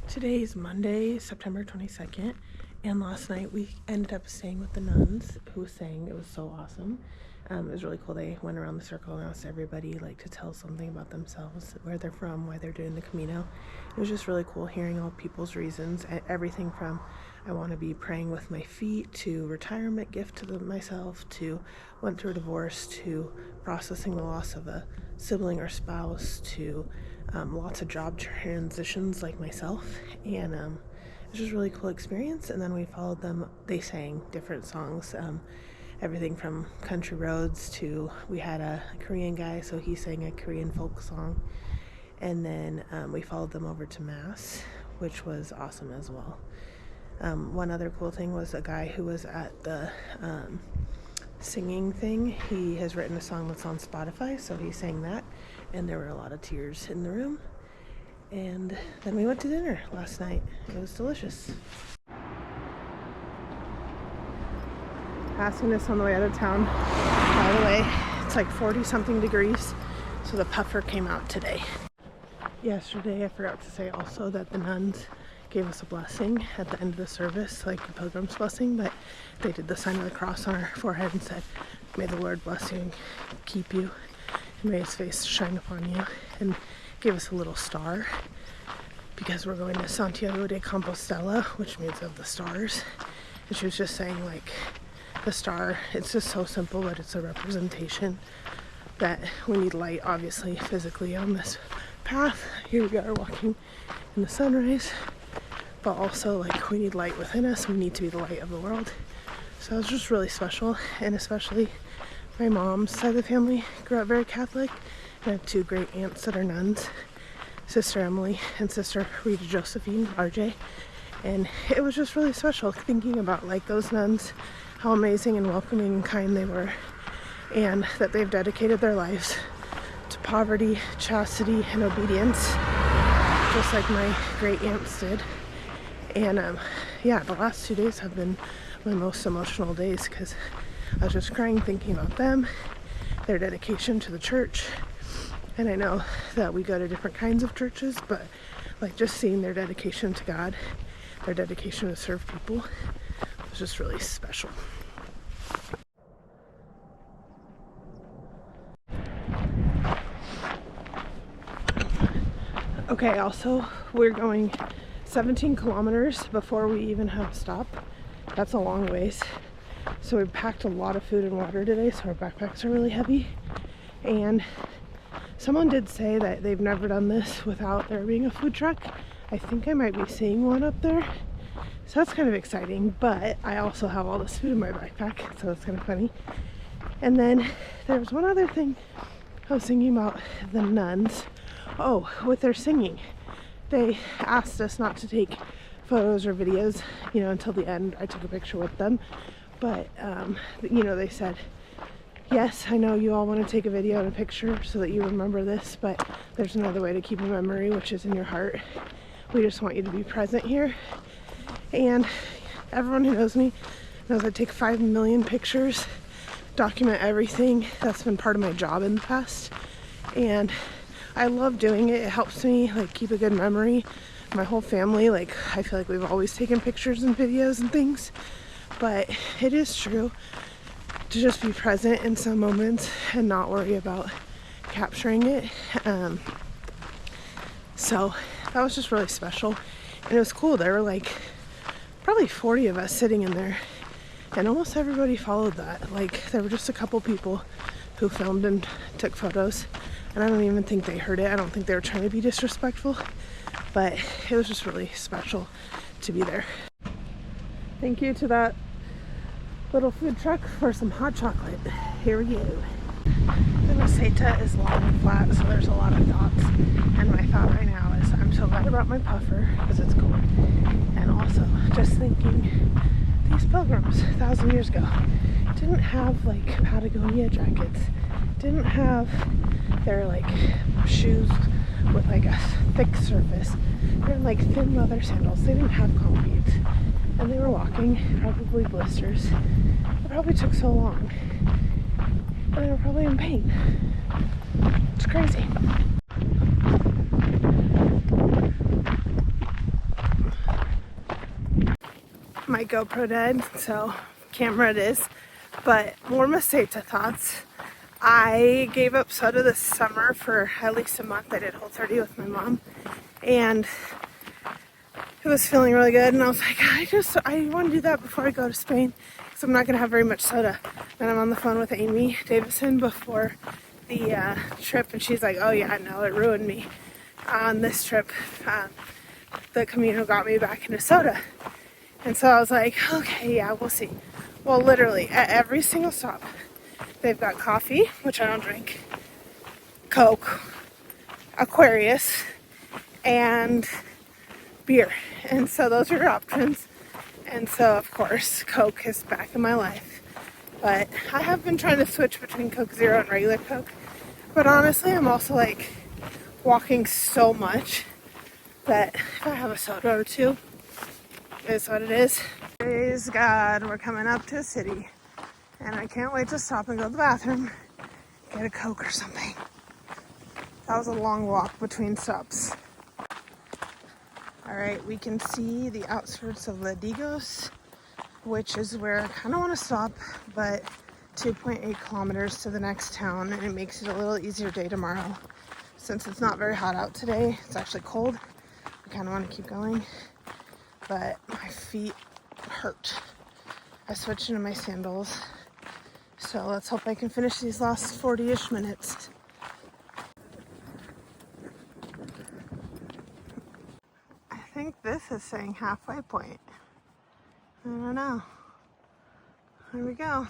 Today is Monday, September 22nd, and last night we ended up staying with the nuns who sang. It was so awesome. It was really cool. They went around the circle and asked everybody to tell something about themselves, where they're from, why they're doing the Camino. It was just really cool hearing all people's reasons, everything from I want to be praying with my feet, to retirement gift to myself, to went through a divorce, to processing the loss of a sibling or spouse, to lots of job transitions like myself. And it was just a really cool experience. And then we followed them. They sang different songs, everything from country roads to, we had a Korean guy, so he sang a Korean folk song. And then we followed them over to Mass, which was awesome as well. One other cool thing was a guy who was at the singing thing. He has written a song that's on Spotify, so he sang that, and there were a lot of tears in the room. And then we went to dinner last night. It was delicious. Passing this on the way out of town. By the way, it's like 40 something degrees, so the puffer came out today. Yesterday I forgot to say also that the nuns gave us a blessing at the end of the service, like the pilgrim's blessing, but they did the sign of the cross on our forehead and said, "May the Lord bless you and keep you, and may his face shine upon you," and gave us a little star because we're going to Santiago de Compostela, which means of the stars. And she was just saying, like, the star, it's just so simple, but it's a representation that we need light, obviously, physically on this path. Here we are walking in the sunrise, but also like we need light within us. We need to be the light of the world. So it was just really special. And especially my mom's side of the family grew up very Catholic. I have two great aunts that are nuns, Sister Emily and Sister Rita Josephine, RJ. And it was just really special thinking about like those nuns, how amazing and welcoming and kind they were, and that they've dedicated their lives to poverty, chastity, and obedience, just like my great aunts did. And yeah, the last 2 days have been my most emotional days because I was just crying thinking about them, their dedication to the church. And I know that we go to different kinds of churches, but like just seeing their dedication to God, their dedication to serve people, was just really special. Okay, also we're going 17 kilometers before we even have a stop. That's a long ways. So we packed a lot of food and water today, so our backpacks are really heavy. And someone did say that they've never done this without there being a food truck. I think I might be seeing one up there. So that's kind of exciting, but I also have all this food in my backpack, so it's kind of funny. And then there was one other thing I was thinking about the nuns. Oh, with their singing. They asked us not to take photos or videos, until the end. I took a picture with them, but they said, yes, I know you all want to take a video and a picture so that you remember this, but there's another way to keep a memory, which is in your heart. We just want you to be present here. And everyone who knows me knows I take 5 million pictures, document everything. That's been part of my job in the past, and I love doing it. It helps me keep a good memory. My whole family, I feel like we've always taken pictures and videos and things, but it is true to just be present in some moments and not worry about capturing it. So that was just really special, and it was cool. There were probably 40 of us sitting in there, and almost everybody followed that. There were just a couple people who filmed and took photos, and I don't even think they heard it. I don't think they were trying to be disrespectful, but it was just really special to be there. Thank you to that little food truck for some hot chocolate. Here we go. The Meseta is long and flat, so there's a lot of dots. And my thought right now is I'm so glad I brought my puffer because it's cold. And also just thinking, these pilgrims 1,000 years ago didn't have Patagonia jackets, didn't have their shoes with a thick surface. They're thin leather sandals. They didn't have concrete, and they were walking, probably blisters. It probably took so long, and they were probably in pain. It's crazy. my GoPro died, so camera it is. But more mistakes I thoughts. I gave up soda this summer for at least a month. I did Whole30 with my mom, and it was feeling really good, and I was like, I want to do that before I go to Spain, because I'm not going to have very much soda. And I'm on the phone with Amy Davison before the trip, and she's like, oh yeah, no, it ruined me on this trip. The Camino got me back into soda. And so I was like, okay, yeah, we'll see. Well, literally, at every single stop, they've got coffee, which I don't drink, Coke, Aquarius, and beer. And so those are your options. And so, of course, Coke is back in my life. But I have been trying to switch between Coke Zero and regular Coke. But honestly, I'm also like walking so much that if I have a soda or two, it is what it is. Praise God, we're coming up to a city. And I can't wait to stop and go to the bathroom, get a Coke or something. That was a long walk between stops. Alright, we can see the outskirts of Teradillos, which is where I kind of want to stop, but 2.8 kilometers to the next town, and it makes it a little easier day tomorrow. Since it's not very hot out today, it's actually cold. I kind of want to keep going, but my feet hurt. I switched into my sandals, so let's hope I can finish these last 40-ish minutes. I think this is saying halfway point. I don't know. Here we go.